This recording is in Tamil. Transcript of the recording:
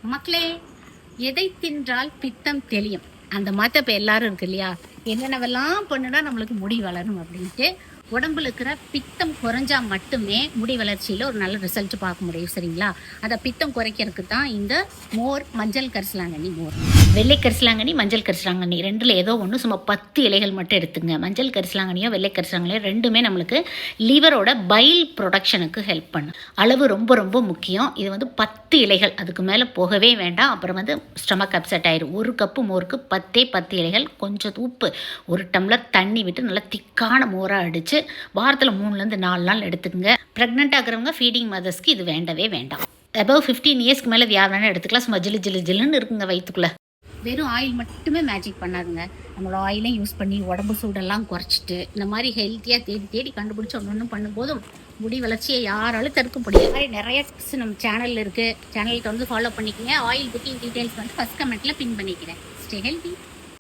மக்களே, எதை தின்றால் பித்தம் தெளியும் அந்த மாதிரி இப்போ எல்லாரும் இருக்கு இல்லையா? என்னென்னவெல்லாம் பண்ணுனா நம்மளுக்கு முடி வளரும் அப்படின்ட்டு உடம்புல இருக்கிற பித்தம் குறைஞ்சா மட்டுமே முடி வளர்ச்சியில் ஒரு நல்ல ரிசல்ட் பார்க்க முடியும். சரிங்களா? அதை பித்தம் குறைக்கிறதுக்கு தான் இந்த மோர், மஞ்சள் கரிசலாங்கண்ணி மோர். வெள்ளை கரிசலாங்கண்ணி, மஞ்சள் கரிசலாங்கண்ணி ரெண்டில் ஏதோ ஒன்று, சும்மா 10 இலைகள் மட்டும் எடுத்துங்க. மஞ்சள் கரிசலாங்கண்ணியோ வெள்ளை கரிசலாங்கண்ணியோ ரெண்டுமே நம்மளுக்கு லிவரோட பைல் ப்ரொடக்ஷனுக்கு ஹெல்ப் பண்ணும். அளவு ரொம்ப ரொம்ப முக்கியம். இது 10 இலைகள், அதுக்கு மேலே போகவே வேண்டாம். அப்புறம் ஸ்டொமக் அப்செட் ஆயிடும். 1 கப்பு மோருக்கு 10 இலைகள், கொஞ்சம் உப்பு, 1 டம்ளர் தண்ணி விட்டு நல்லா திக்கான மோராக அடித்து வாரத்தில் 3லேருந்து 4 நாள் எடுத்துக்கோங்க. ப்ரெக்னென்ட் ஆகிறவங்க, ஃபீடிங் மதர்ஸ்க்கு இது வேண்டவே வேண்டாம். அபவ் 15 இயர்ஸ்க்கு மேலே இது யார் வேணால் எடுத்துக்கலாம். சும்மா ஜில்லுன்னு இருக்குங்க வயிற்றுக்குள்ளே. வெறும் ஆயில் மட்டுமே மேஜிக் பண்ணாதுங்க. நம்மளோட ஆயிலையும் யூஸ் பண்ணி உடம்பு சூடெல்லாம் குறைச்சிட்டு இந்த மாதிரி ஹெல்த்தியாக தேடி கண்டுபிடிச்சி ஒன்று பண்ணும்போதும் முடி வளர்ச்சியை யாராலும் தடுக்க முடியாது. மாதிரி நிறைய டிப்ஸ் நம்ம சேனலில் இருக்குது. சேனலுக்கு ஃபாலோ பண்ணிக்கங்க. ஆயில் புக்கிங் டீட்டெயில்ஸ் ஃபஸ்ட் கமெண்ட்டில் பின் பண்ணிக்கிறேன். Stay healthy.